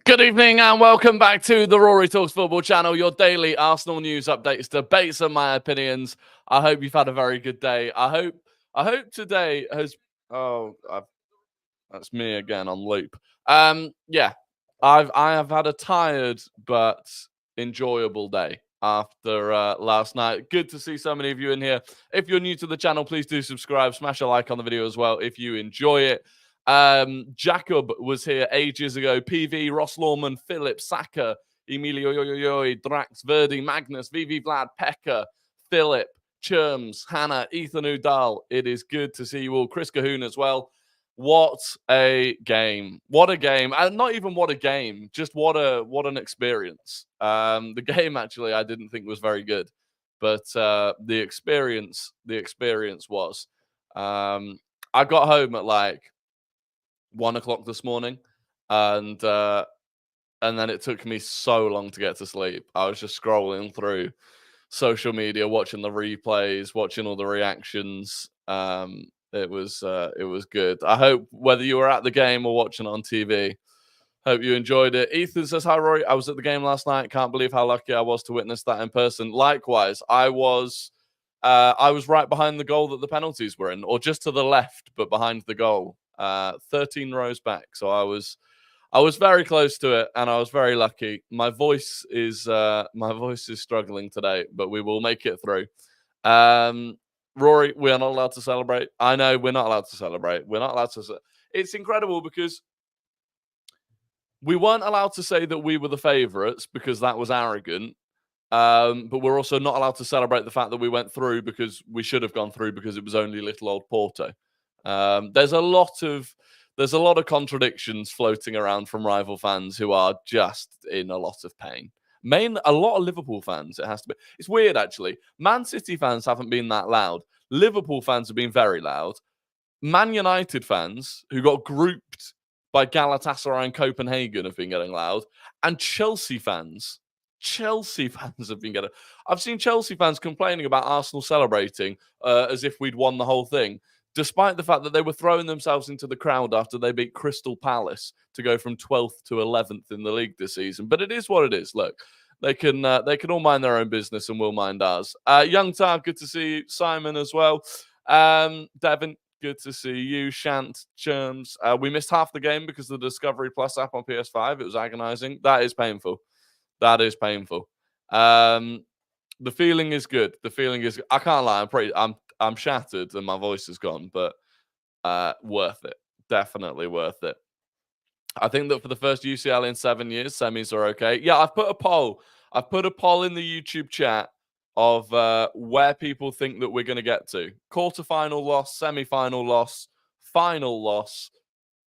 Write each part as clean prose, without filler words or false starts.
Good evening and welcome back to the Rory Talks Football channel, your daily Arsenal news updates, debates, and my opinions. I hope you've had a very good day. I hope today has. Oh, that's me again on loop. Yeah, I have had a tired but enjoyable day after last night. Good to see so many of you in here. If you're new to the channel, please do subscribe, smash a like on the video as well if you enjoy it. Jacob was here ages ago. PV, Ross Lawman, Philip, Saka, Emilio Yoyoyoy, Drax, Verdi, Magnus, Vivi Vlad, Pekka, Philip, Churms, Hannah, Ethan Udall. It is good to see you all. Chris Cahoon as well. What a game. What a game. And not even what a game, just what an experience. The game actually I didn't think was very good. But the experience was. I got home at like 1 o'clock this morning, and then it took me so long to get to sleep. I was just scrolling through social media, watching the replays, watching all the reactions. It was good. I hope whether you were at the game or watching it on TV, hope you enjoyed it. Ethan says, "Hi Rory, I was at the game last night. Can't believe how lucky I was to witness that in person." Likewise, I was right behind the goal that the penalties were in, or just to the left, but behind the goal, 13 rows back. So I was very close to it, and I was very lucky. My voice is struggling today, but we will make it through. Rory, we are not allowed to celebrate. I know we're not allowed to celebrate. We're not allowed to. It's incredible because we weren't allowed to say that we were the favourites because that was arrogant. But we're also not allowed to celebrate the fact that we went through because we should have gone through because it was only little old Porto. There's a lot of contradictions floating around from rival fans who are just in a lot of pain. A lot of Liverpool fans, it has to be. It's weird, actually. Man City fans haven't been that loud. Liverpool fans have been very loud. Man United fans, who got grouped by Galatasaray and Copenhagen, have been getting loud. And Chelsea fans have been getting. I've seen Chelsea fans complaining about Arsenal celebrating as if we'd won the whole thing, despite the fact that they were throwing themselves into the crowd after they beat Crystal Palace to go from 12th to 11th in the league this season. But it is what it is. Look, they can all mind their own business and we'll mind ours. Young Tar, good to see you. Simon as well. Devin, good to see you. Shant, Churms. We missed half the game because of the Discovery Plus app on PS5. It was agonizing. That is painful. That is painful. The feeling is good. The feeling is. I can't lie. I'm shattered and my voice is gone, but worth it. Definitely worth it. I think that for the first UCL in 7 years, semis are okay. Yeah, I've put a poll. I've put a poll in the YouTube chat of where people think that we're going to get to. Quarterfinal loss, semi-final loss, final loss,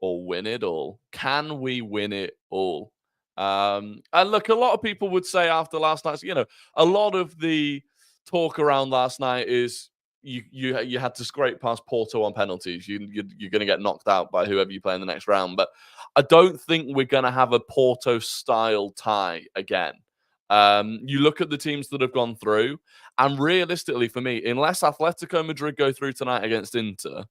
or win it all. Can we win it all? And look, a lot of people would say after last night's, a lot of the talk around last night is you had to scrape past Porto on penalties. You're going to get knocked out by whoever you play in the next round. But I don't think we're going to have a Porto-style tie again. You look at the teams that have gone through, and realistically for me, unless Atletico Madrid go through tonight against Inter,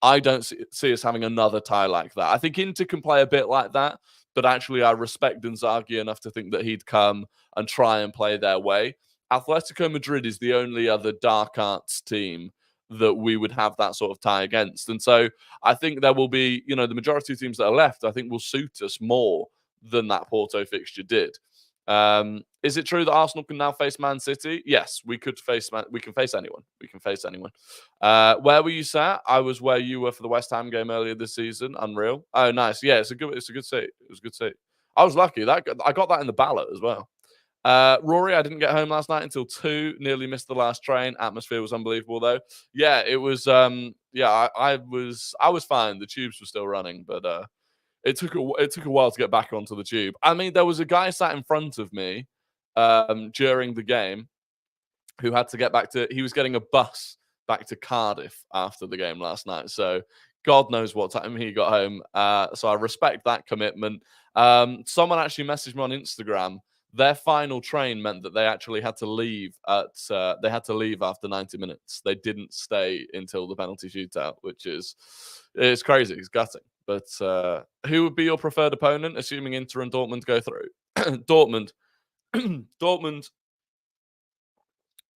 I don't see us having another tie like that. I think Inter can play a bit like that, but actually I respect Inzaghi enough to think that he'd come and try and play their way. Atletico Madrid is the only other dark arts team that we would have that sort of tie against. And so I think there will be, the majority of teams that are left, I think will suit us more than that Porto fixture did. Is it true that Arsenal can now face Man City? Yes, we can face anyone. We can face anyone. Where were you sat? I was where you were for the West Ham game earlier this season. Unreal. Oh, nice. Yeah, it's a good seat. It was a good seat. I was lucky. I got that in the ballot as well. Rory, I didn't get home last night until 2. Nearly missed the last train. Atmosphere was unbelievable though. Yeah, it was. I was fine. The tubes were still running, but it took a while to get back onto the tube. I mean, there was a guy sat in front of me during the game who had to get back to. He was getting a bus back to Cardiff after the game last night. So God knows what time he got home. So I respect that commitment. Someone actually messaged me on Instagram. Their final train meant that they actually had to leave after 90 minutes. They didn't stay until the penalty shootout, which is crazy. It's gutting. But who would be your preferred opponent, assuming Inter and Dortmund go through? Dortmund. Dortmund.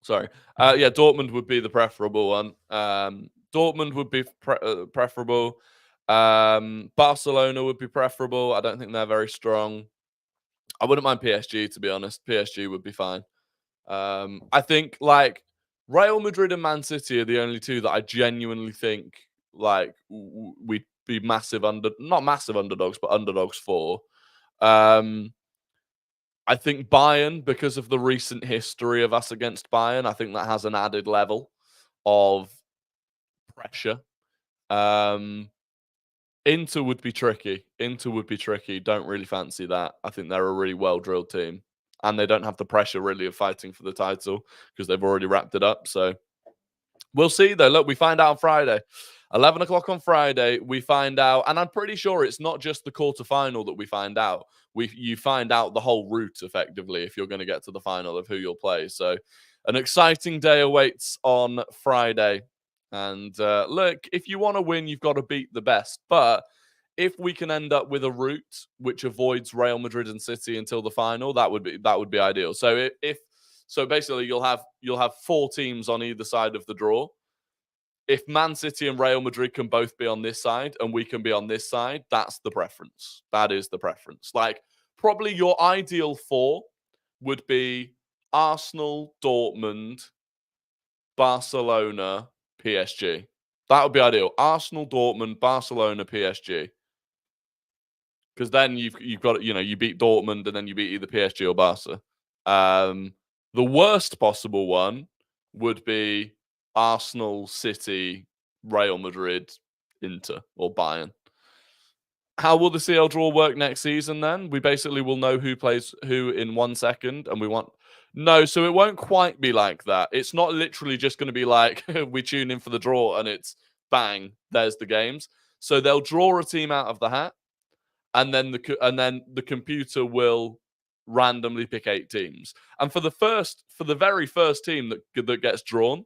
Sorry. Yeah, Dortmund would be the preferable one. Dortmund would be preferable. Barcelona would be preferable. I don't think they're very strong. I wouldn't mind PSG, to be honest. PSG would be fine. I think like Real Madrid and Man City are the only two that I genuinely think like we'd be not massive underdogs, but underdogs for. I think Bayern, because of the recent history of us against Bayern, I think that has an added level of pressure. Inter would be tricky. Don't really fancy that. I think they're a really well-drilled team. And they don't have the pressure really of fighting for the title because they've already wrapped it up. So we'll see though. Look, we find out on Friday. 11 o'clock on Friday, we find out. And I'm pretty sure it's not just the quarterfinal that we find out. You find out the whole route effectively if you're going to get to the final of who you'll play. So an exciting day awaits on Friday. And look, if you want to win, you've got to beat the best. But if we can end up with a route which avoids Real Madrid and City until the final, that would be ideal. So so basically you'll have 4 teams on either side of the draw. If Man City and Real Madrid can both be on this side and we can be on this side, that's the preference. That is the preference. Like probably your ideal 4 would be Arsenal, Dortmund, Barcelona, PSG. That would be ideal. Arsenal, Dortmund, Barcelona, PSG. Because then you've got, you beat Dortmund and then you beat either PSG or Barca. The worst possible one would be Arsenal, City, Real Madrid, Inter, or Bayern. How will the CL draw work next season then? We basically will know who plays who in 1 second, and we want... No, so it won't quite be like that. It's not literally just going to be like we tune in for the draw and it's bang, there's the games. So they'll draw a team out of the hat, and then the computer will randomly pick 8 teams. And for the very first team that gets drawn,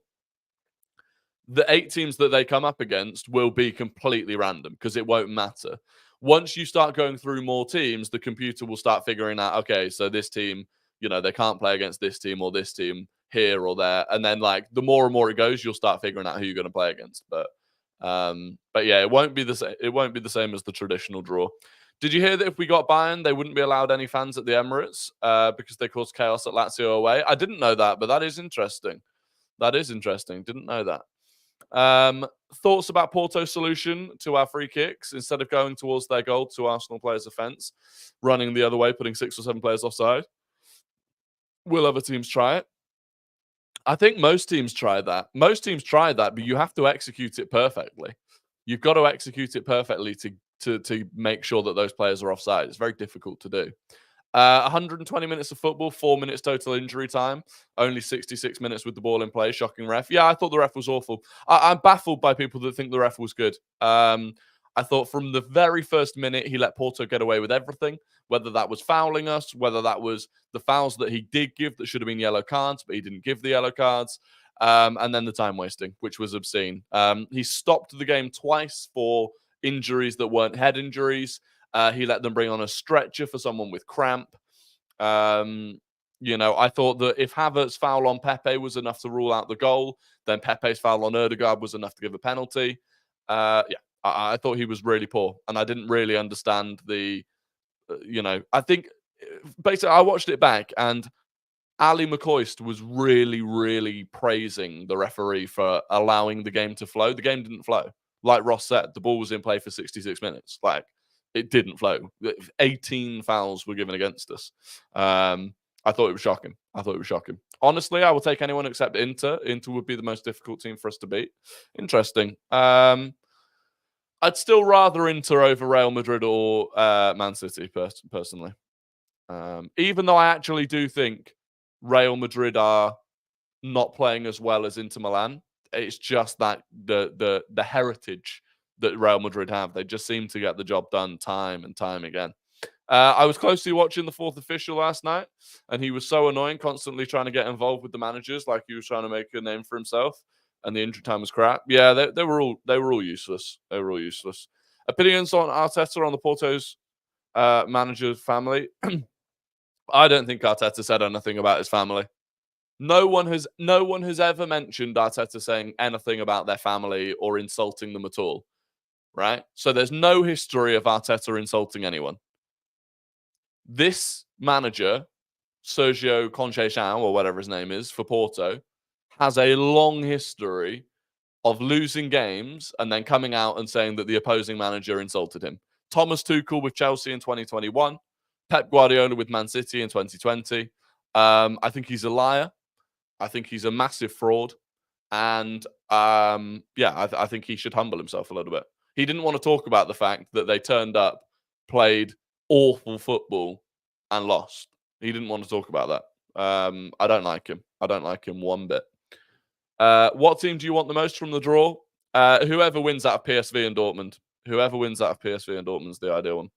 the 8 teams that they come up against will be completely random because it won't matter. Once you start going through more teams, the computer will start figuring out, okay, so this team, they can't play against this team or this team here or there. And then like the more and more it goes, you'll start figuring out who you're going to play against. But yeah, it won't be the same. It won't be the same as the traditional draw. Did you hear that if we got Bayern, they wouldn't be allowed any fans at the Emirates because they caused chaos at Lazio away? I didn't know that, but that is interesting. Didn't know that. Thoughts about Porto's solution to our free kicks? Instead of going towards their goal to Arsenal players' offence, running the other way, putting 6 or 7 players offside. Will other teams try it? I think most teams try that. But you have to execute it perfectly. You've got to execute it perfectly to make sure that those players are offside. It's very difficult to do. 120 minutes of football, 4 minutes total injury time, only 66 minutes with the ball in play. Shocking ref. Yeah, I thought the ref was awful. I'm baffled by people that think the ref was good. I thought from the very first minute he let Porto get away with everything, whether that was fouling us, whether that was the fouls that he did give that should have been yellow cards, but he didn't give the yellow cards. And then the time wasting, which was obscene. He stopped the game twice for injuries that weren't head injuries. He let them bring on a stretcher for someone with cramp. I thought that if Havertz's foul on Pepe was enough to rule out the goal, then Pepe's foul on Ødegaard was enough to give a penalty. I thought he was really poor, and I didn't really understand I think basically I watched it back, and Ali McCoist was really, really praising the referee for allowing the game to flow. The game didn't flow. Like Ross said, the ball was in play for 66 minutes. Like, it didn't flow. 18 fouls were given against us. I thought it was shocking. Honestly, I will take anyone except Inter. Inter would be the most difficult team for us to beat. Interesting. I'd still rather Inter over Real Madrid or Man City, personally. Even though I actually do think Real Madrid are not playing as well as Inter Milan. It's just that the heritage that Real Madrid have. They just seem to get the job done time and time again. I was closely watching the 4th official last night, and he was so annoying, constantly trying to get involved with the managers, like he was trying to make a name for himself. And the injury time was crap. Yeah, they were all useless. Opinions on Arteta on the Porto's manager's family. I don't think Arteta said anything about his family. No one has ever mentioned Arteta saying anything about their family or insulting them at all, right? So there's no history of Arteta insulting anyone. This manager, Sergio Conceição, or whatever his name is, for Porto, has a long history of losing games and then coming out and saying that the opposing manager insulted him. Thomas Tuchel with Chelsea in 2021, Pep Guardiola with Man City in 2020. I think he's a liar. I think he's a massive fraud. And I think he should humble himself a little bit. He didn't want to talk about the fact that they turned up, played awful football, and lost. He didn't want to talk about that. I don't like him. I don't like him one bit. What team do you want the most from the draw? Whoever wins out of PSV and Dortmund. Whoever wins out of PSV and Dortmund's the ideal one.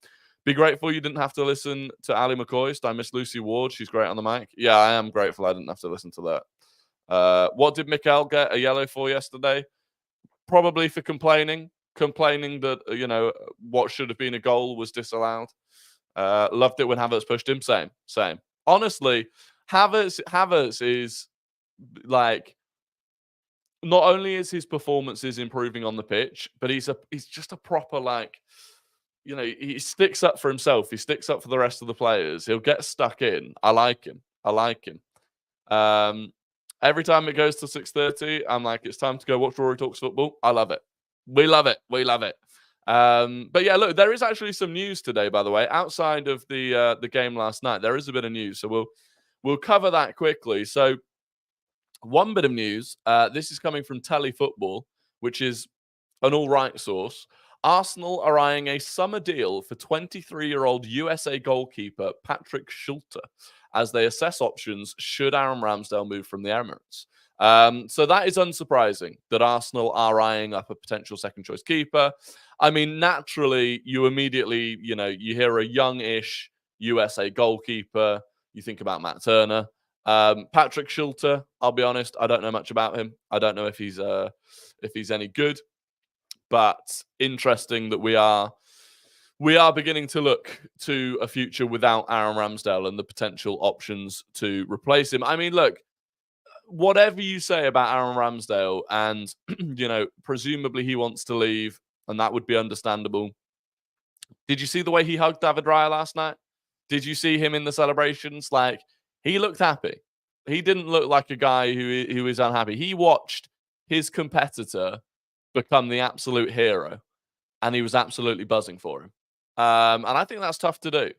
Be grateful you didn't have to listen to Ali McCoist. I miss Lucy Ward. She's great on the mic. Yeah, I am grateful I didn't have to listen to that. What did Mikel get a yellow for yesterday? Probably for complaining that, what should have been a goal was disallowed. Loved it when Havertz pushed him. Same. Honestly, Havertz is like, not only is his performances improving on the pitch, but he's just a proper, like, he sticks up for himself. He sticks up for the rest of the players. He'll get stuck in. I like him. Every time it goes to 6:30, I'm like, it's time to go watch Rory Talks Football. I love it. We love it. But yeah, look, there is actually some news today, by the way, outside of the game last night. There is a bit of news, so we'll cover that quickly. So one bit of news. This is coming from Telefootball, which is an all right source. Arsenal are eyeing a summer deal for 23-year-old USA goalkeeper Patrick Schulte as they assess options should Aaron Ramsdale move from the Emirates. So that is unsurprising that Arsenal are eyeing up a potential second choice keeper. I mean, naturally, you immediately, you hear a young-ish USA goalkeeper. You think about Matt Turner. Patrick Schulte, I'll be honest, I don't know much about him. I don't know if he's any good. But interesting that we are beginning to look to a future without Aaron Ramsdale and the potential options to replace him. I mean, look, whatever you say about Aaron Ramsdale, and presumably he wants to leave, and that would be understandable. Did you see the way he hugged David Raya last night? Did you see him in the celebrations? Like, he looked happy. He didn't look like a guy who is unhappy. He watched his competitor become the absolute hero, and he was absolutely buzzing for him. And I think that's tough to do.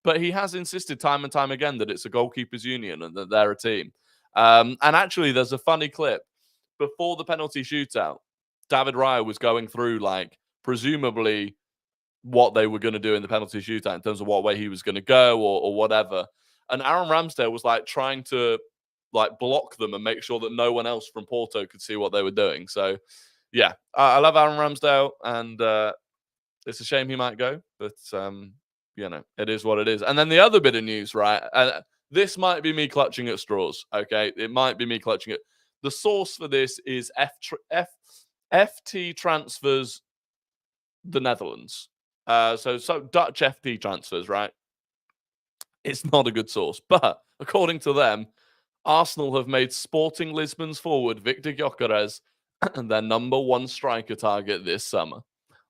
But he has insisted time and time again that it's a goalkeepers union and that they're a team. And actually, there's a funny clip. Before the penalty shootout, David Raya was going through, like, presumably what they were going to do in the penalty shootout in terms of what way he was going to go or whatever. And Aaron Ramsdale was, like, trying to, like, block them and make sure that no one else from Porto could see what they were doing. So, yeah, I love Aaron Ramsdale, and it's a shame he might go, but it is what it is. And then the other bit of news, right? This might be me clutching at straws. Okay, it might be me clutching it. The source for this is FT Transfers, the Netherlands. So Dutch FT Transfers, right? It's not a good source, but according to them, Arsenal have made Sporting Lisbon's forward Victor Gyökeres their number one striker target this summer.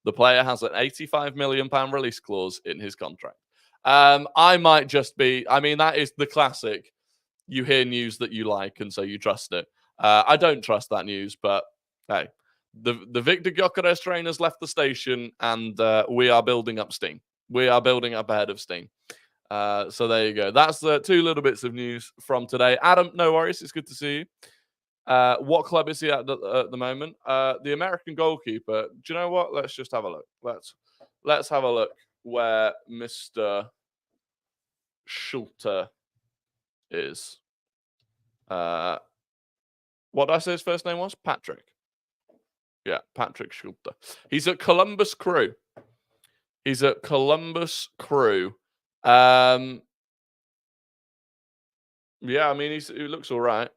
The player has an £85 million release clause in his contract. I might just be, that is the classic. You hear news that you like, and so you trust it. I don't trust that news, but hey, the Victor Gyökeres train has left the station, and we are building up steam. We are building up ahead of steam. So there you go. That's the two little bits of news from today. Adam, no worries. It's good to see you. What club is he at the moment? The American goalkeeper. Do you know what? Let's just have a look. Let's have a look where Mr. Schulte is. What did I say his first name was? Patrick. Yeah, Patrick Schulte. He's at Columbus Crew. Yeah, I mean, he looks all right.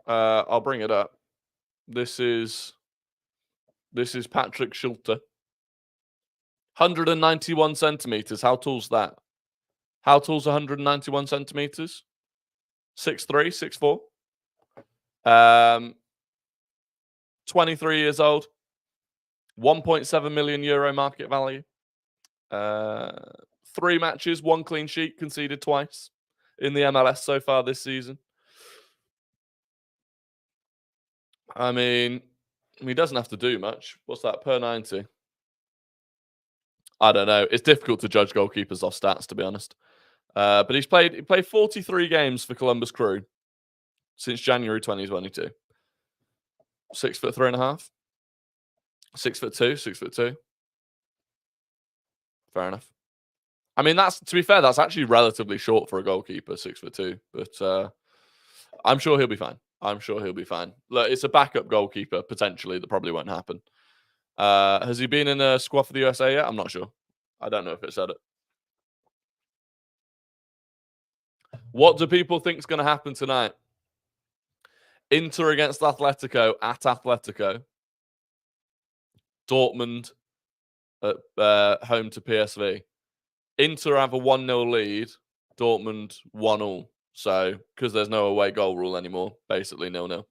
I'll bring it up. This is Patrick Schulte. 191 centimeters. How tall's that? How tall's 191 centimeters? 6'3", 6'4". 23 years old. 1.7 million euro market value. 3 matches, 1 clean sheet, conceded twice in the MLS so far this season. I mean, he doesn't have to do much. What's that, per 90? I don't know. It's difficult to judge goalkeepers off stats, to be honest. But he played 43 games for Columbus Crew since January 2022. 6'3.5". 6'2", 6'2". Fair enough. I mean, to be fair, that's actually relatively short for a goalkeeper, 6'2". But I'm sure he'll be fine. I'm sure he'll be fine. Look, it's a backup goalkeeper, potentially, that probably won't happen. Has he been in a squad for the USA yet? I'm not sure. I don't know if it said it. What do people think is going to happen tonight? Inter against Atletico at Atletico. Dortmund at home to PSV. Inter have a 1-0 lead. Dortmund 1-0. So, because there's no away goal rule anymore, basically 0-0.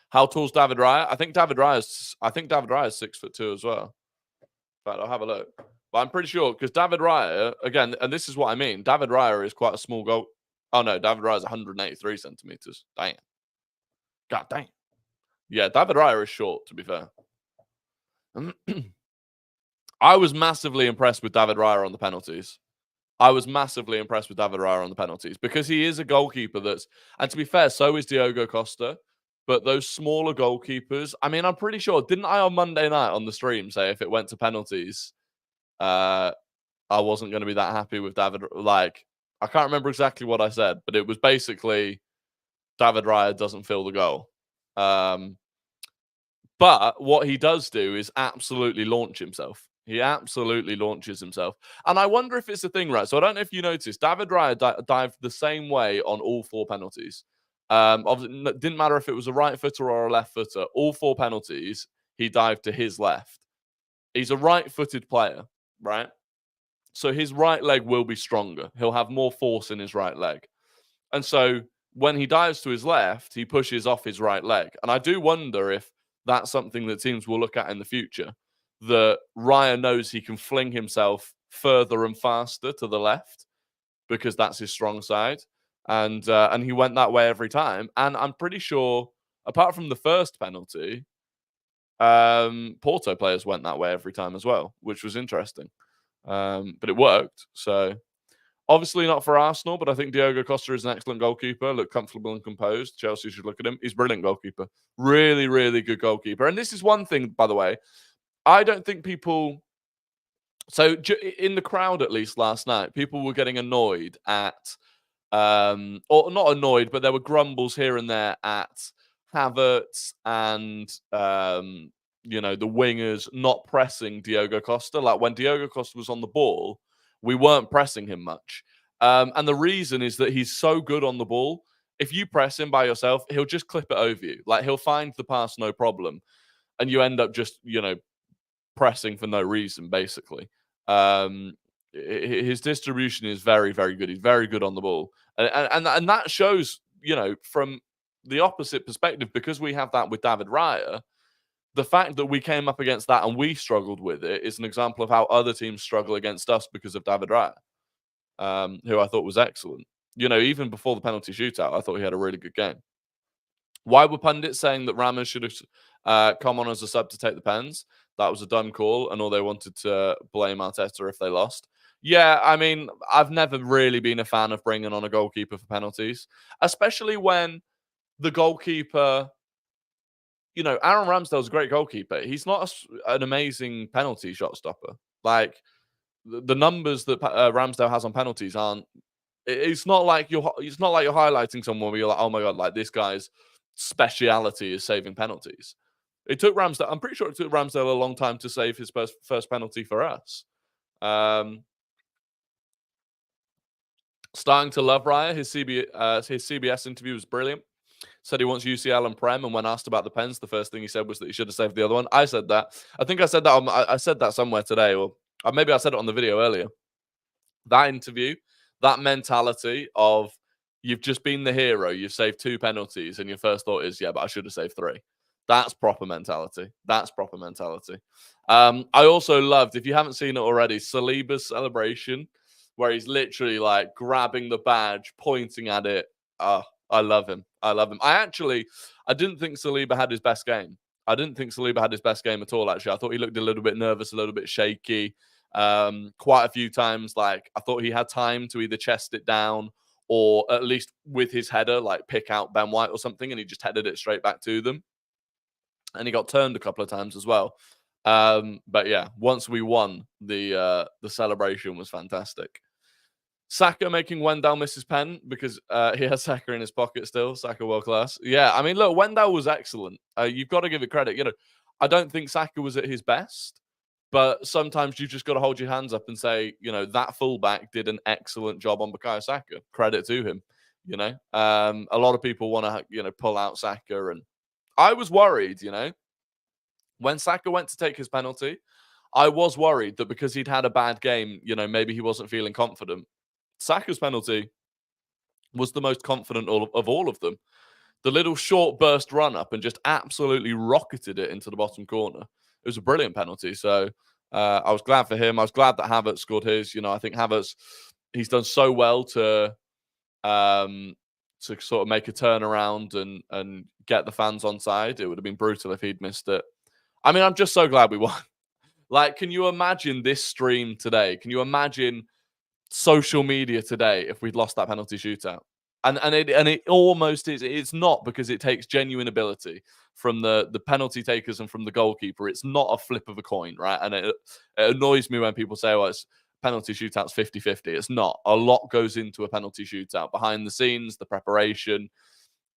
How tall's David Raya? I think David Raya is 6'2" as well. In fact, I'll have a look. But I'm pretty sure, because David Raya, again, and this is what I mean, David Raya is quite a small goal. Oh no, David Raya is 183 centimeters. Damn. God damn. Yeah, David Raya is short, to be fair. I was massively impressed with David Raya on the penalties. Because he is a goalkeeper and to be fair, so is Diogo Costa. But those smaller goalkeepers, I mean, I'm pretty sure, didn't I on Monday night on the stream say if it went to penalties, I wasn't going to be that happy with David? Like, I can't remember exactly what I said, but it was basically David Raya doesn't fill the goal. But what he does do is absolutely launch himself. He absolutely launches himself. And I wonder if it's a thing, right? So I don't know if you noticed, David Raya dived the same way on all 4 penalties. Obviously, it didn't matter if it was a right footer or a left footer. All 4 penalties, he dived to his left. He's a right-footed player, right? So his right leg will be stronger. He'll have more force in his right leg. And so when he dives to his left, he pushes off his right leg. And I do wonder if that's something that teams will look at in the future. That Raya knows he can fling himself further and faster to the left because that's his strong side. And he went that way every time. And I'm pretty sure, apart from the first penalty, Porto players went that way every time as well, which was interesting. But it worked. So obviously not for Arsenal, but I think Diogo Costa is an excellent goalkeeper. Look comfortable and composed. Chelsea should look at him. He's a brilliant goalkeeper. Really, really good goalkeeper. And this is one thing, by the way. I don't think people... So in the crowd, at least last night, people were getting annoyed at... or not annoyed, but there were grumbles here and there at Havertz and... the wingers not pressing Diogo Costa. Like when Diogo Costa was on the ball, we weren't pressing him much. And the reason is that he's so good on the ball. If you press him by yourself, he'll just clip it over you. Like he'll find the pass, no problem. And you end up just, pressing for no reason, basically. His distribution is very, very good. He's very good on the ball. And that shows, from the opposite perspective, because we have that with David Raya, the fact that we came up against that and we struggled with it is an example of how other teams struggle against us because of David Raya, who I thought was excellent. Even before the penalty shootout, I thought he had a really good game. Why were pundits saying that Ramos should have come on as a sub to take the pens? That was a dumb call, and all they wanted to blame Arteta if they lost. Yeah, I mean, I've never really been a fan of bringing on a goalkeeper for penalties, especially when the goalkeeper... Aaron Ramsdale's a great goalkeeper. He's not an amazing penalty shot stopper. Like, the numbers that Ramsdale has on penalties aren't... It's not like you're highlighting someone where you're like, oh my God, like this guy's speciality is saving penalties. It took Ramsdale... I'm pretty sure it took Ramsdale a long time to save his first penalty for us. Starting to love Raya. His CBS interview was brilliant. Said he wants UCL and Prem, and when asked about the pens, the first thing he said was that he should have saved the other one. I said that. I think I said that. I said that somewhere today, or maybe I said it on the video earlier. That interview, that mentality of you've just been the hero, you've saved 2 penalties, and your first thought is, yeah, but I should have saved 3. That's proper mentality. That's proper mentality. I also loved, if you haven't seen it already, Saliba's celebration, where he's literally like grabbing the badge, pointing at it. Oh, I love him. I love him. I didn't think Saliba had his best game. I didn't think Saliba had his best game at all, actually. I thought he looked a little bit nervous, a little bit shaky. Quite a few times, like, I thought he had time to either chest it down or at least with his header, like pick out Ben White or something, and he just headed it straight back to them. And he got turned a couple of times as well. But yeah, once we won, the celebration was fantastic. Saka making Wendell miss his pen because he has Saka in his pocket still. Saka world class. Yeah, I mean, look, Wendell was excellent. You've got to give it credit. You know, I don't think Saka was at his best, but sometimes you just got to hold your hands up and say, you know, that fullback did an excellent job on Bukayo Saka. Credit to him. You know, a lot of people want to, you know, pull out Saka, and I was worried. You know, when Saka went to take his penalty, I was worried that because he'd had a bad game, you know, maybe he wasn't feeling confident. Saka's penalty was the most confident of all of them. The little short burst run up and just absolutely rocketed it into the bottom corner. It was a brilliant penalty. So I was glad for him. I was glad that Havertz scored his. You know, I think Havertz, he's done so well to sort of make a turnaround and get the fans on side. It would have been brutal if he'd missed it. I mean, I'm just so glad we won. Like, can you imagine this stream today? Can you imagine social media today if we'd lost that penalty shootout? And it almost is. It's not, because it takes genuine ability from the penalty takers and from the goalkeeper. It's not a flip of a coin, right? And it annoys me when people say, well, it's penalty shootouts 50-50. It's not. A lot goes into a penalty shootout behind the scenes, the preparation.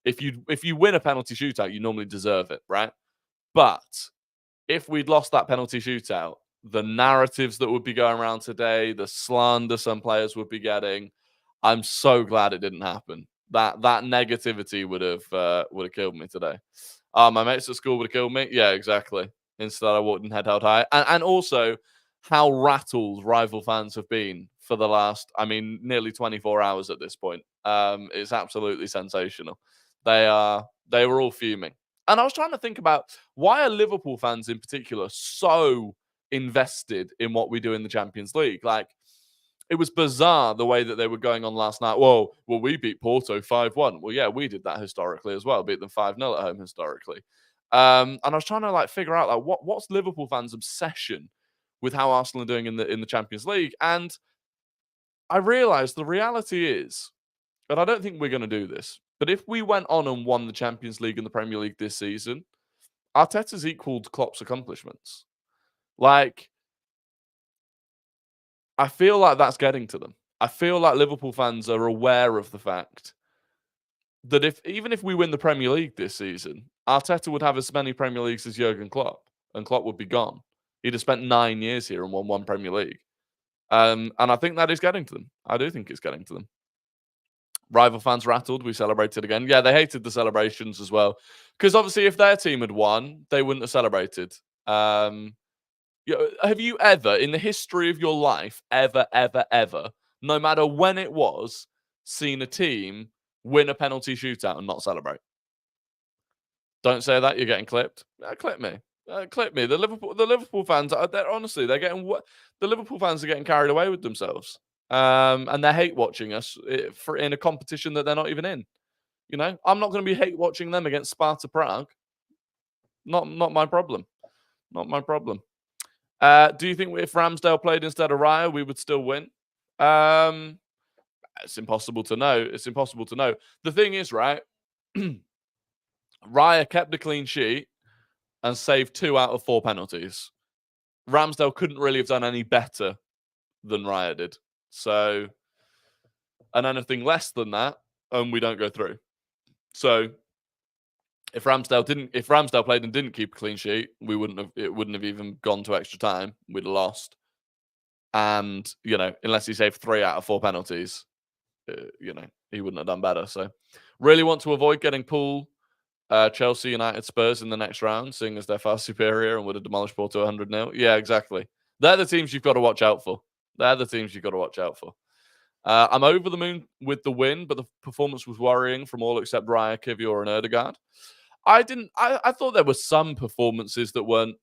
If you win a penalty shootout, you normally deserve it, right? But if we'd lost that penalty shootout, the narratives that would be going around today, the slander some players would be getting, I'm so glad it didn't happen. That negativity would have killed me today. My mates at school would have killed me. Yeah, exactly. Instead, I walked in head held high. And also, how rattled rival fans have been for the last, I mean, nearly 24 hours at this point. It's absolutely sensational. They were all fuming. And I was trying to think about, why are Liverpool fans in particular so invested in what we do in the Champions League? Like, it was bizarre the way that they were going on last night. Well, we beat Porto 5-1. Well, yeah, we did that historically as well. Beat them 5-0 at home historically. And I was trying to like figure out like what's Liverpool fans' obsession with how Arsenal are doing in the Champions League. And I realized the reality is, and I don't think we're going to do this, but if we went on and won the Champions League and the Premier League this season, Arteta's equaled Klopp's accomplishments. Like, I feel like that's getting to them. I feel like Liverpool fans are aware of the fact that even if we win the Premier League this season, Arteta would have as many Premier Leagues as Jurgen Klopp, and Klopp would be gone. He'd have spent 9 years here and won 1 Premier League. And I think that is getting to them. I do think it's getting to them. Rival fans rattled. We celebrated again. Yeah, they hated the celebrations as well. Because obviously, if their team had won, they wouldn't have celebrated. Have you ever, in the history of your life, ever, no matter when it was, seen a team win a penalty shootout and not celebrate? Don't say that. You're getting clipped. Clip me. Clip me. The Liverpool fans, they're getting the Liverpool fans are getting carried away with themselves. And they hate watching us in a competition that they're not even in. You know, I'm not going to be hate watching them against Sparta Prague. Not my problem. Not my problem. Do you think if Ramsdale played instead of Raya, we would still win? It's impossible to know. It's impossible to know. The thing is, right, Raya kept a clean sheet and saved 2 out of 4 penalties. Ramsdale couldn't really have done any better than Raya did. So, and anything less than that, and we don't go through. So, if Ramsdale played and didn't keep a clean sheet, it wouldn't have even gone to extra time. We'd have lost. And, you know, unless he saved 3 out of 4 penalties, you know, he wouldn't have done better. So, really want to avoid getting Pool, Chelsea, United, Spurs in the next round, seeing as they're far superior and would have demolished Porto 100-0. Yeah, exactly. They're the teams you've got to watch out for. They're the teams you've got to watch out for. I'm over the moon with the win, but the performance was worrying from all except Raya, Kivior, and Erdegaard. I thought there were some performances that weren't.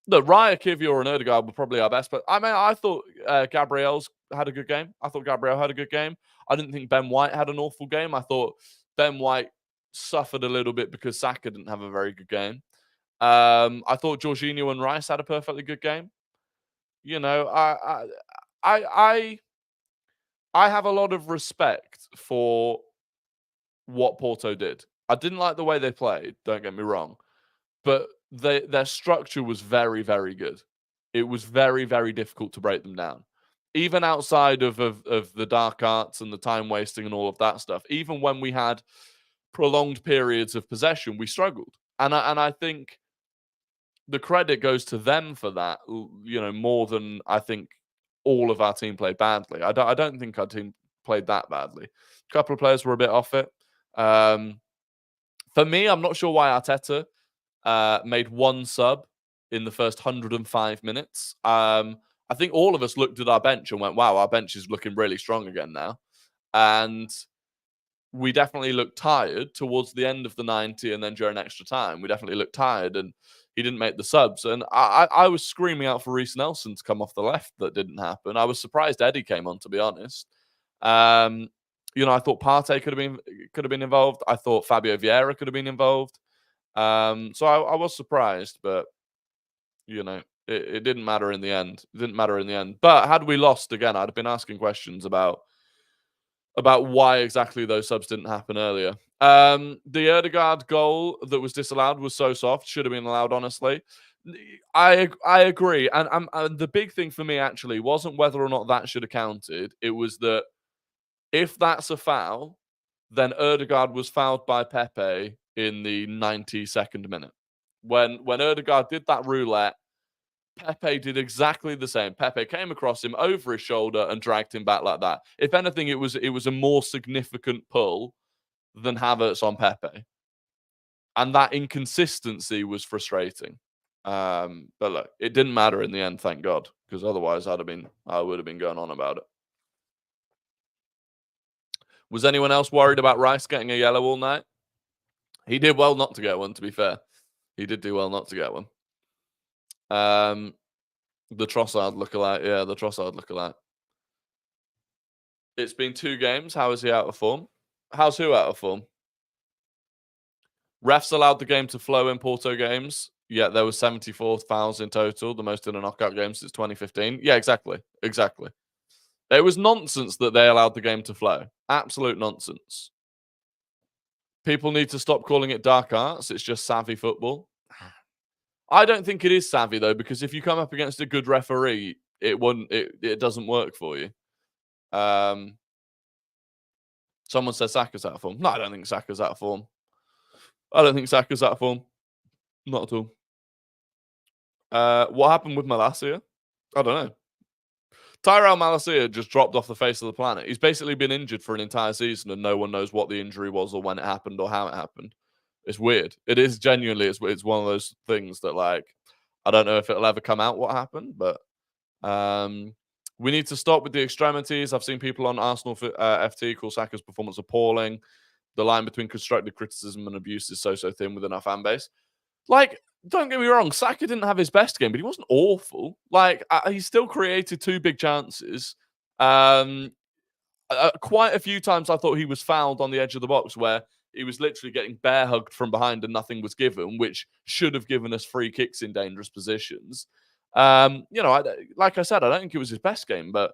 Look, Raya, Kivior, and Erdegaard were probably our best, but I mean, I thought Gabriel's had a good game. I thought Gabriel had a good game. I didn't think Ben White had an awful game. I thought Ben White suffered a little bit because Saka didn't have a very good game. I thought Jorginho and Rice had a perfectly good game. You know, I I have a lot of respect for what Porto did. I didn't like the way they played, don't get me wrong, but their structure was very, very good. It was very, very difficult to break them down. Even outside of the dark arts and the time wasting and all of that stuff, even when we had prolonged periods of possession, we struggled. And I think the credit goes to them for that, you know, more than I think all of our team played badly. I don't think our team played that badly. A couple of players were a bit off it. For me, I'm not sure why Arteta made one sub in the first 105 minutes. I think all of us looked at our bench and went, wow, our bench is looking really strong again now. And we definitely looked tired towards the end of the 90 and then during extra time. We definitely looked tired and he didn't make the subs. And I was screaming out for Reece Nelson to come off the left. That didn't happen. I was surprised Eddie came on, to be honest. You know, I thought Partey could have been involved. I thought Fabio Vieira could have been involved. So I was surprised, but you know, it didn't matter in the end. It didn't matter in the end. But had we lost again, I'd have been asking questions about why exactly those subs didn't happen earlier. The Erdegaard goal that was disallowed was so soft. Should have been allowed, honestly. I agree. And the big thing for me actually wasn't whether or not that should have counted. It was that if that's a foul, then Erdegaard was fouled by Pepe in the 92nd minute. When Erdegaard did that roulette, Pepe did exactly the same. Pepe came across him over his shoulder and dragged him back like that. If anything, it was a more significant pull than Havertz on Pepe. And that inconsistency was frustrating. But look, it didn't matter in the end, thank God, because otherwise I would have been going on about it. Was anyone else worried about Rice getting a yellow all night? He did well not to get one, to be fair. He did do well not to get one. The Trossard lookalike. Yeah, the Trossard lookalike. It's been 2 games. How is he out of form? How's who out of form? Refs allowed the game to flow in Porto games. Yeah, there was 74 fouls in total, the most in a knockout game since 2015. Yeah, exactly. Exactly. It was nonsense that they allowed the game to flow. Absolute nonsense. People need to stop calling it dark arts. It's just savvy football. I don't think it is savvy though, because if you come up against a good referee, it doesn't work for you. Someone said Saka's out of form. No, I don't think Saka's out of form. Not at all. What happened with Malacia? I don't know. Tyrell Malacia just dropped off the face of the planet. He's basically been injured for an entire season and no one knows what the injury was or when it happened or how it happened. It's weird. It is genuinely, it's one of those things that, like, I don't know if it'll ever come out what happened, but we need to stop with the extremities. I've seen people on Arsenal FT call Saka's performance appalling. The line between constructive criticism and abuse is so thin within our fan base. Like, don't get me wrong, Saka didn't have his best game, but he wasn't awful. Like, he still created 2 big chances. Quite a few times I thought he was fouled on the edge of the box where he was literally getting bear hugged from behind and nothing was given, which should have given us free kicks in dangerous positions. You know, like I said, I don't think it was his best game, but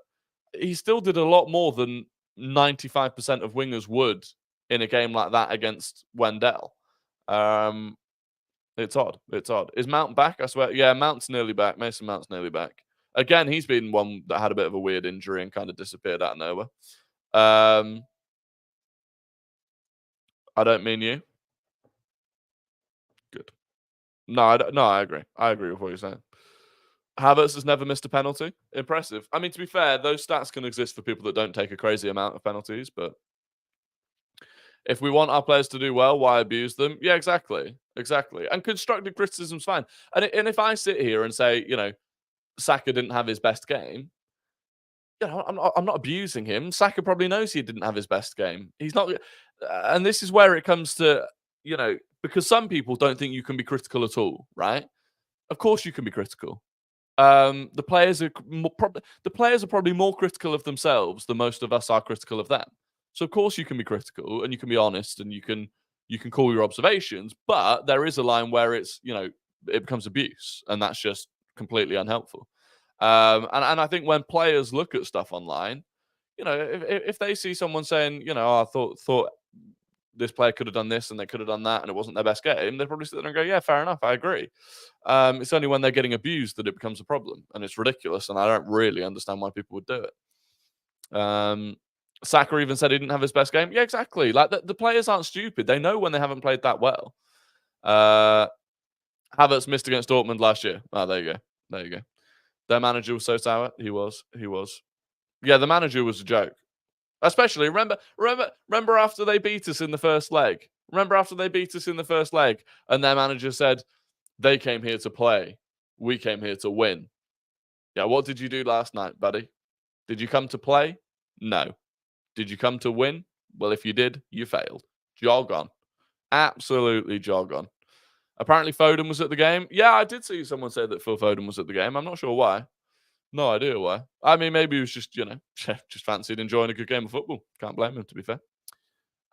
he still did a lot more than 95% of wingers would in a game like that against Wendell. It's odd. It's odd. Is Mount back? I swear. Yeah, Mount's nearly back. Mason Mount's nearly back. Again, he's been one that had a bit of a weird injury and kind of disappeared out of nowhere. I don't mean you. Good. No, I agree. I agree with what you're saying. Havertz has never missed a penalty. Impressive. I mean, to be fair, those stats can exist for people that don't take a crazy amount of penalties, but if we want our players to do well, why abuse them? Yeah, exactly. Exactly. And constructive criticism's fine. And if I sit here and say, you know, Saka didn't have his best game, I'm not abusing him. Saka probably knows he didn't have his best game. He's not, and this is where it comes to, because some people don't think you can be critical at all, right? Of course you can be critical. The players are probably more critical of themselves than most of us are critical of them. So of course you can be critical and you can be honest and you can call your observations, but there is a line where it's it becomes abuse, and that's just completely unhelpful. And I think when players look at stuff online, if they see someone saying, I thought this player could have done this and they could have done that and it wasn't their best game, they probably sit there and go, yeah, fair enough, I agree. It's only when they're getting abused that it becomes a problem, and it's ridiculous, and I don't really understand why people would do it. Saka even said he didn't have his best game. Yeah, exactly. Like the players aren't stupid. They know when they haven't played that well. Havertz missed against Dortmund last year. Oh, there you go. Their manager was so sour. He was. Yeah, the manager was a joke. Especially, remember after they beat us in the first leg? And their manager said, they came here to play. We came here to win. Yeah, what did you do last night, buddy? Did you come to play? No. Did you come to win? Well, if you did, you failed. Jog on. Absolutely jog on. Apparently Foden was at the game. Yeah, I did see someone say that Phil Foden was at the game. I'm not sure why. No idea why. I mean, maybe he was just, just fancied enjoying a good game of football. Can't blame him, to be fair.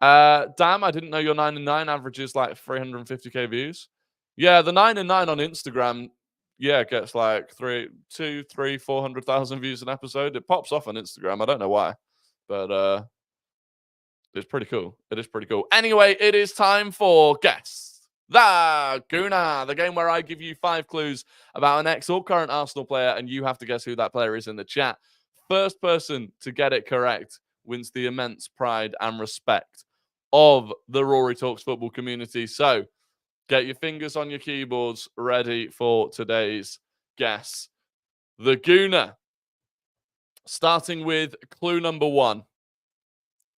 Damn, I didn't know your 9 and 9 averages like 350k views. Yeah, the 9 and 9 on Instagram, gets like 400,000 views an episode. It pops off on Instagram. I don't know why, but it's pretty cool. It is pretty cool. Anyway, it is time for Guess the Gooner, the game where I give you 5 clues about an ex or current Arsenal player, and you have to guess who that player is in the chat. First person to get it correct wins the immense pride and respect of the Rory Talks football community. So get your fingers on your keyboards ready for today's Guess the Gooner. Starting with clue number 1.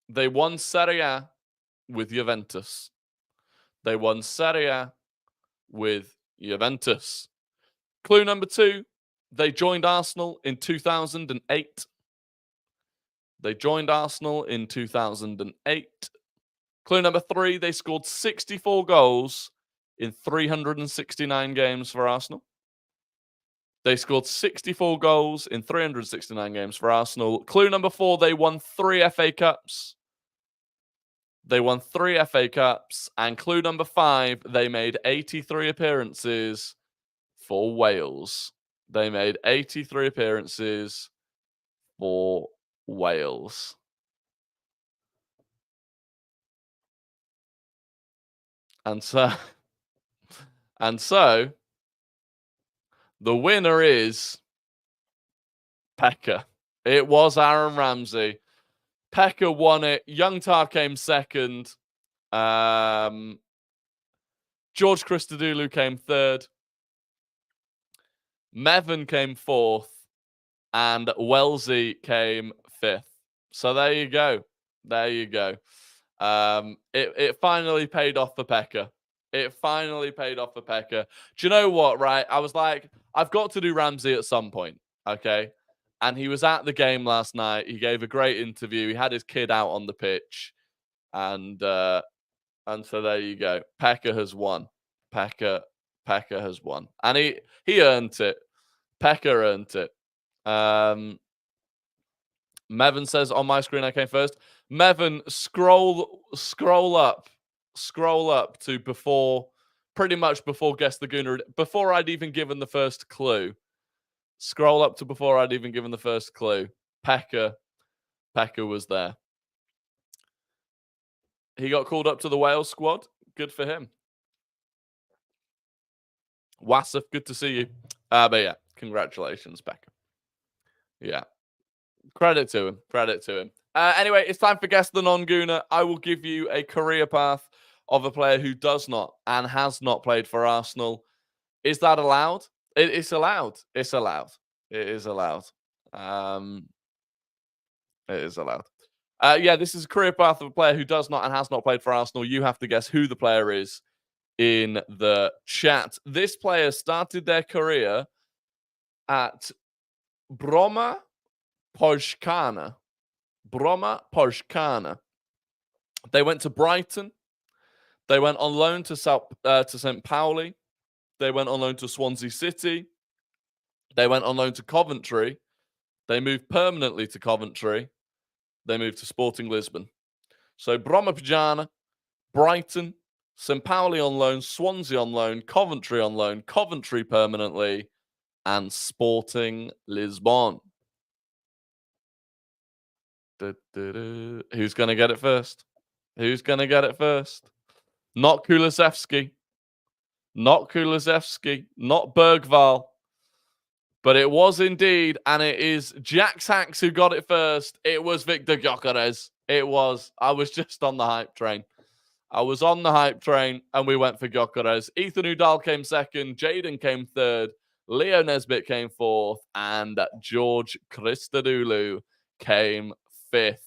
They won Serie A with Juventus. Clue number 2. They joined Arsenal in 2008. Clue number 3. They scored 64 goals in 369 games for Arsenal. Clue number 4. They won 3 FA Cups. And clue number 5, they made 83 appearances for Wales. And so the winner is Pekka. It was Aaron Ramsey. Pekka won it. Young Tar came second. George Christodoulou came third. Mevin came fourth. And Wellesley came fifth. So there you go. It finally paid off for Pekka. Do you know what, right? I was like, I've got to do Ramsey at some point, okay? And he was at the game last night. He gave a great interview. He had his kid out on the pitch. And so there you go. Pekka has won. Pekka has won. And he earned it. Pekka earned it. Mevin says on my screen I came first. Mevin, scroll up to pretty much before Guess the Gooner, before I'd even given the first clue. Scroll up to before I'd even given the first clue. Pekka was there. He got called up to the Wales squad. Good for him. Wasif, good to see you. But yeah, congratulations, Pekka. Yeah. Credit to him. Anyway, it's time for Guess the Non-Gooner. I will give you a career path of a player who does not and has not played for Arsenal. Is that allowed? It's allowed. It is allowed. Yeah, this is a career path of a player who does not and has not played for Arsenal. You have to guess who the player is in the chat. This player started their career at Broma Pozhkana. Broma Pozhkana. They went to Brighton. They went on loan to St. Pauli. They went on loan to Swansea City. They went on loan to Coventry. They moved permanently to Coventry. They moved to Sporting Lisbon. So Broma Pozhkana, Brighton, St. Pauli on loan, Swansea on loan, Coventry on loan, Coventry permanently, and Sporting Lisbon. Who's going to get it first? Who's going to get it first? Not Kulusevski. Not Kulusevski. Not Bergvall. But it was indeed, and it is Jax Hacks who got it first. It was Victor Gyökeres. It was. I was just on the hype train. I was on the hype train, and we went for Gyökeres. Ethan Udall came second. Jaden came third. Leo Nesbitt came fourth. And George Christodoulou came fifth.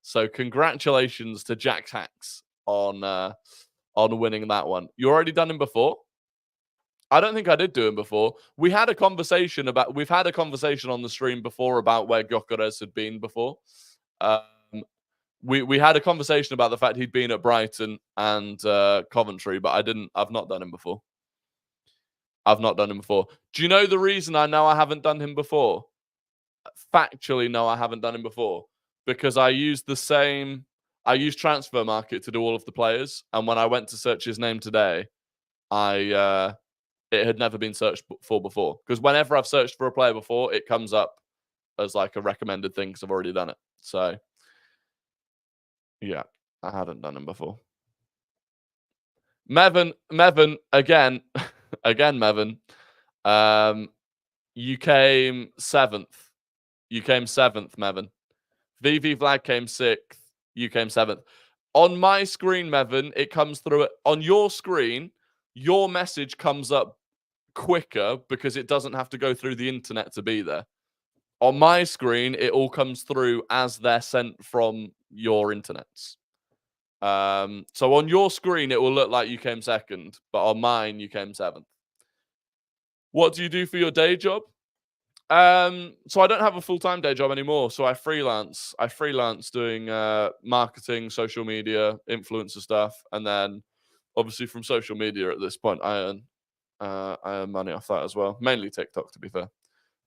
So congratulations to Jax Hacks on winning that one. You already done him before? I don't think I did do him before. We've had a conversation on the stream before about where Gyökeres had been before. We had a conversation about the fact he'd been at Brighton and Coventry, but I've not done him before. Do you know the reason I know I haven't done him before? Factually, no, I haven't done him before. Because I used Transfer Market to do all of the players, and when I went to search his name today, it had never been searched for before. Because whenever I've searched for a player before, it comes up as like a recommended thing because I've already done it. So, yeah, I hadn't done him before. Mevin, again, Mevin, you came seventh. Mevin. VV Vlad came sixth. You came seventh. On my screen, Mevin, it comes through. On your screen, your message comes up quicker because it doesn't have to go through the internet to be there. On my screen, it all comes through as they're sent from your internets. So on your screen, it will look like you came second, but on mine, you came seventh. What do you do for your day job? So I don't have a full-time day job anymore. So I freelance. Doing marketing, social media, influencer stuff, and then obviously from social media at this point, I earn money off that as well. Mainly TikTok, to be fair.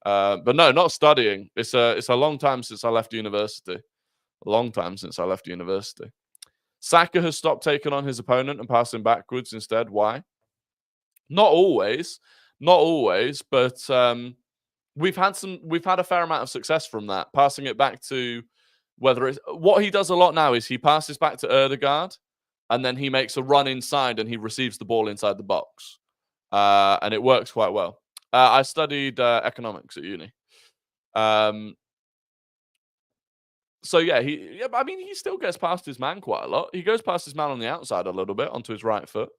But no, not studying. It's a long time since I left university. Saka has stopped taking on his opponent and passing backwards instead. Why? Not always, but we've had a fair amount of success from that. Passing it back to what he does a lot now is he passes back to Ødegaard, and then he makes a run inside and he receives the ball inside the box, and it works quite well. I studied economics at uni. So yeah, he still gets past his man quite a lot. He goes past his man on the outside a little bit onto his right foot.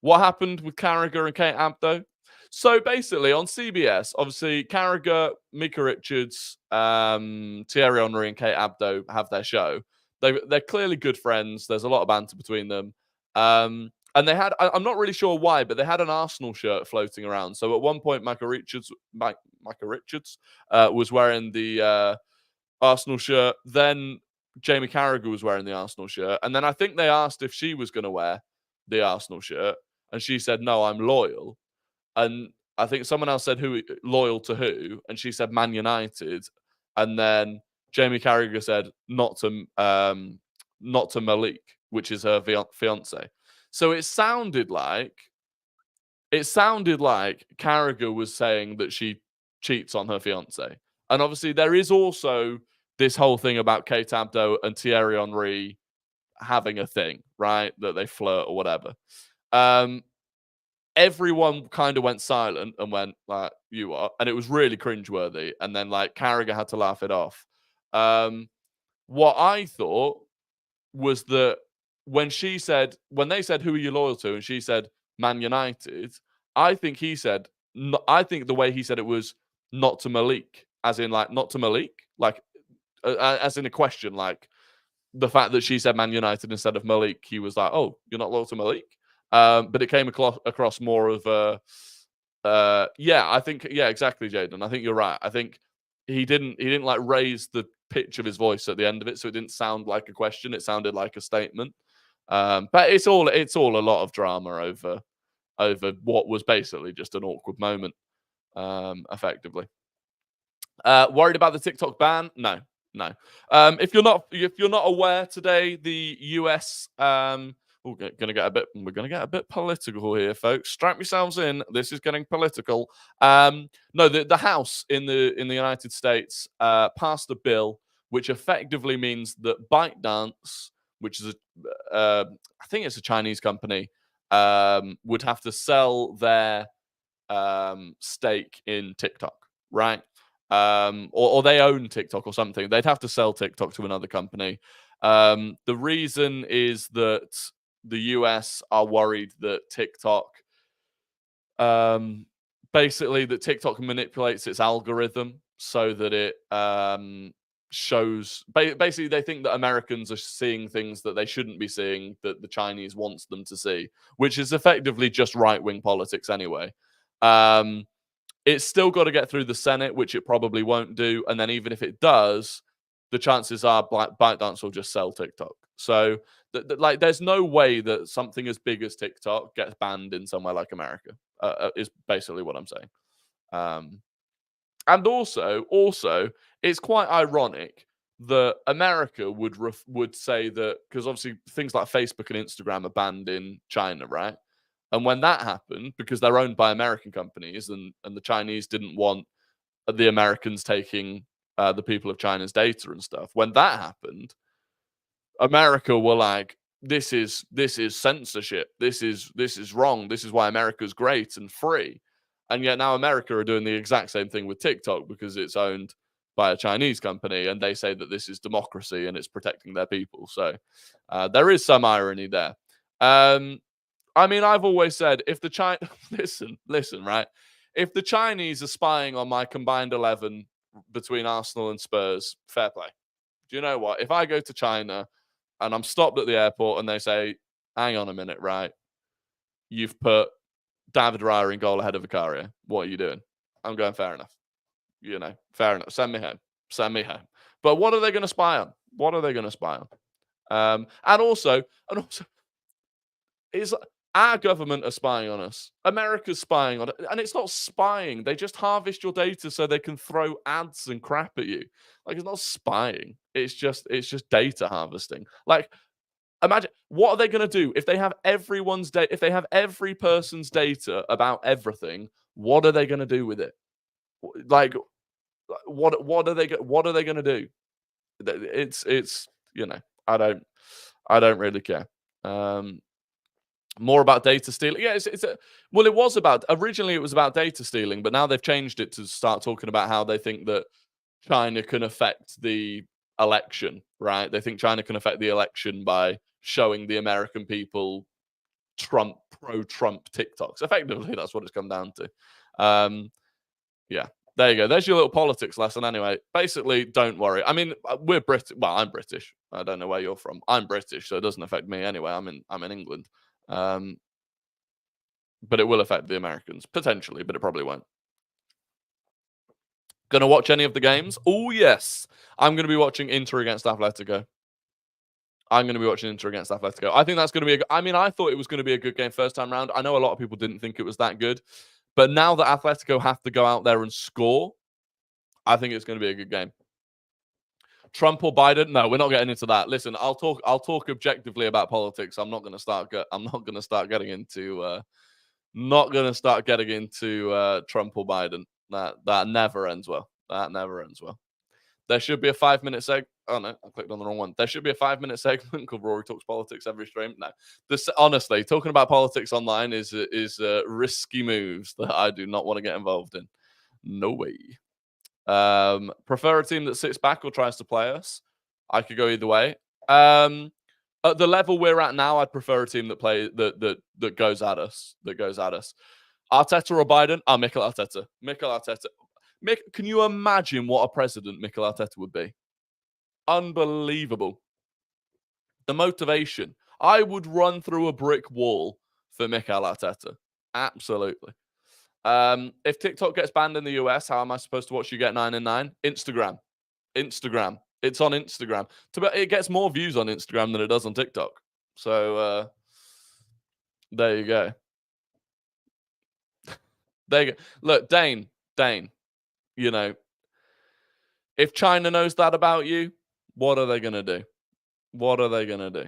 What happened with Carragher and Kate Abdo? So basically on CBS, obviously Carragher, Mika Richards, Thierry Henry and Kate Abdo have their show. They're clearly good friends. There's a lot of banter between them. And they had, I'm not really sure why, but they had an Arsenal shirt floating around. So at one point, Mika Richards was wearing the Arsenal shirt. Then Jamie Carragher was wearing the Arsenal shirt. And then I think they asked if she was going to wear the Arsenal shirt. And she said, no, I'm loyal. And I think someone else said, who loyal to who? And she said, Man United. And then Jamie Carragher said, not to Malik, which is her fiance. So it sounded like Carragher was saying that she cheats on her fiance. And obviously there is also this whole thing about Kate Abdo and Thierry Henry having a thing, right? That they flirt or whatever. Everyone kind of went silent and went like, you are. And it was really cringeworthy. And then like Carragher had to laugh it off. What I thought was that when they said, who are you loyal to? And she said, Man United. I think the way he said it was not to Malik, as in like, not to Malik, like as in a question, like the fact that she said Man United instead of Malik, he was like, oh, you're not loyal to Malik? But it came across more of Yeah, I think exactly, Jaden. I think you're right. I think he didn't like raise the pitch of his voice at the end of it, so it didn't sound like a question. It sounded like a statement. But it's all a lot of drama over what was basically just an awkward moment, effectively. Worried about the TikTok ban? No, no. If you're not aware today, the US we're gonna get a bit political here, folks. Strap yourselves in. This is getting political. No, the House in the United States passed a bill which effectively means that ByteDance, which is I think it's a Chinese company, would have to sell their stake in TikTok, right? Or they own TikTok or something. They'd have to sell TikTok to another company. The reason is that the US are worried that TikTok, basically, that TikTok manipulates its algorithm so that it shows. Basically, they think that Americans are seeing things that they shouldn't be seeing, that the Chinese wants them to see, which is effectively just right wing politics anyway. It's still got to get through the Senate, which it probably won't do. And then even if it does, the chances are ByteDance will just sell TikTok. So, like, there's no way that something as big as TikTok gets banned in somewhere like America. Is basically what I'm saying. And also, it's quite ironic that America would say that, because obviously things like Facebook and Instagram are banned in China, right? And when that happened, because they're owned by American companies, and the Chinese didn't want the Americans taking the people of China's data and stuff. When that happened, America were like, "This is censorship. This is wrong. This is why America's great and free." And yet now America are doing the exact same thing with TikTok because it's owned by a Chinese company, and they say that this is democracy and it's protecting their people. So there is some irony there. I mean, I've always said, if the China listen, right? If the Chinese are spying on my combined 11 between Arsenal and Spurs, fair play. Do you know what? If I go to China and I'm stopped at the airport and they say, "Hang on a minute, right? You've put David Raya in goal ahead of Vicario. What are you doing?" I'm going, fair enough. You know, fair enough. Send me home. Send me home. But what are they going to spy on? What are they going to spy on? And also, is our government are spying on us. America's spying on it. And it's not spying. They just harvest your data so they can throw ads and crap at you. Like, it's not spying. It's just data harvesting. Like, imagine, what are they going to do if they have everyone's data? If they have every person's data about everything, what are they going to do with it? Like, what are they going to do? It's I don't really care. More about data stealing. Yeah, well, it was originally it was about data stealing, but now they've changed it to start talking about how they think that China can affect the election, right? They think China can affect the election by showing the American people pro-Trump TikToks. Effectively, that's what it's come down to. Yeah, there you go. There's your little politics lesson. Anyway, basically, don't worry. I mean, we're British. Well, I'm British. I don't know where you're from. I'm British, so it doesn't affect me anyway. I'm in England. But it will affect the Americans potentially, but it probably won't. Gonna watch any of the games? Oh yes, I'm gonna be watching Inter against Atletico. I'm gonna be watching Inter against Atletico. I think that's gonna be. I mean, I thought it was gonna be a good game first time round. I know a lot of people didn't think it was that good, but now that Atletico have to go out there and score, I think it's gonna be a good game. Trump or Biden? No, we're not getting into that. Listen, I'll talk objectively about politics. I'm not gonna start getting into. Not going to start getting into Trump or Biden. That never ends well. That never ends well. There should be a 5-minute segment. Oh no, I clicked on the wrong one. There should be a 5-minute segment called Rory Talks Politics every stream. No, honestly, talking about politics online is risky moves that I do not want to get involved in. No way. Prefer a team that sits back or tries to play us? I could go either way. At the level we're at now, I'd prefer a team that goes at us. Arteta or Biden? Mikel Arteta. Can you imagine what a president Mikel Arteta would be? Unbelievable. The motivation. I would run through a brick wall for Mikel Arteta. Absolutely. If TikTok gets banned in the US, how am I supposed to watch You Get 9 and 9? Instagram. Instagram. It's on Instagram. It gets more views on Instagram than it does on TikTok. So there you go. There you go. Look, Dane, you know, if China knows that about you, what are they going to do? What are they going to do?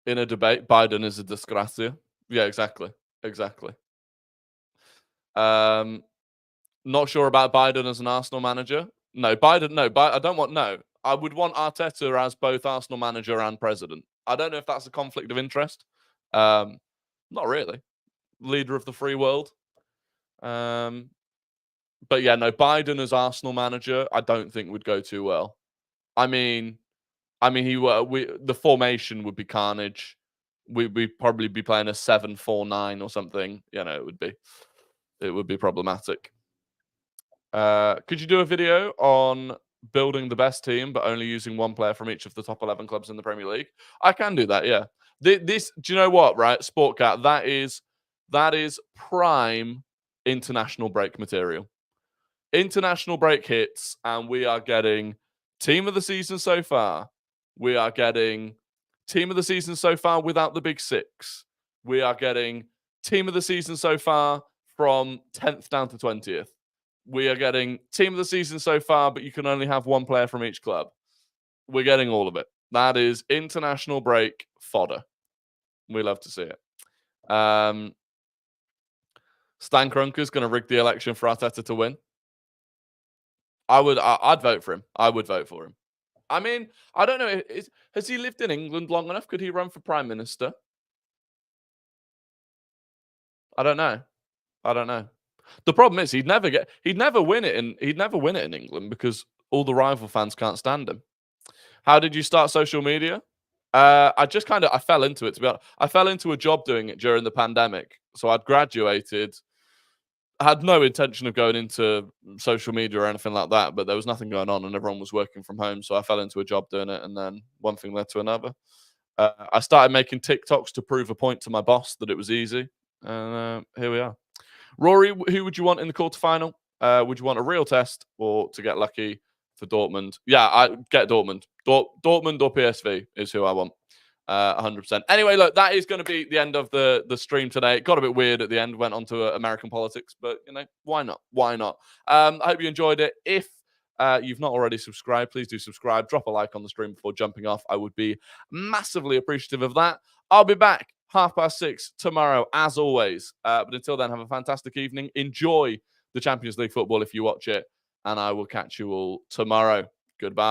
In a debate, Biden is a disgracia. Yeah, exactly. Exactly. Not sure about Biden as an Arsenal manager. No, Biden, no. I don't want, no. I would want Arteta as both Arsenal manager and president. I don't know if that's a conflict of interest. Not really. Leader of the free world. But yeah, no, Biden as Arsenal manager, I don't think would go too well. I mean, the formation would be carnage. We'd probably be playing a 7-4-9 or something. You know, it would be problematic. Could you do a video on building the best team, but only using one player from each of the top 11 clubs in the Premier League? I can do that. Yeah. This. Do you know what? Right, Sportcat. That is prime international break material. International break hits, and we are getting team of the season so far. We are getting team of the season so far without the big six. We are getting team of the season so far from 10th down to 20th. We are getting team of the season so far, but you can only have one player from each club. We're getting all of it. That is international break fodder. We love to see it. Stan Kroenke's going to rig the election for Arteta to win. I'd vote for him. I would vote for him. I mean, I don't know. Has he lived in England long enough? Could he run for Prime Minister? I don't know. The problem is he'd never win it in England because all the rival fans can't stand him. How did you start social media? I fell into it, to be honest. I fell into a job doing it during the pandemic. So I'd graduated. I had no intention of going into social media or anything like that, but there was nothing going on and everyone was working from home. So I fell into a job doing it, and then one thing led to another. I started making TikToks to prove a point to my boss that it was easy. And here we are. Rory, who would you want in the quarterfinal? Would you want a real test or to get lucky for Dortmund? Yeah, I get Dortmund. Dortmund or PSV is who I want. 100%. Anyway, look, that is going to be the end of the stream today. It got a bit weird at the end, went on to American politics, but, you know, why not? Why not? I hope you enjoyed it. If you've not already subscribed, please do subscribe. Drop a like on the stream before jumping off. I would be massively appreciative of that. I'll be back 6:30 tomorrow, as always. But until then, have a fantastic evening. Enjoy the Champions League football if you watch it, and I will catch you all tomorrow. Goodbye.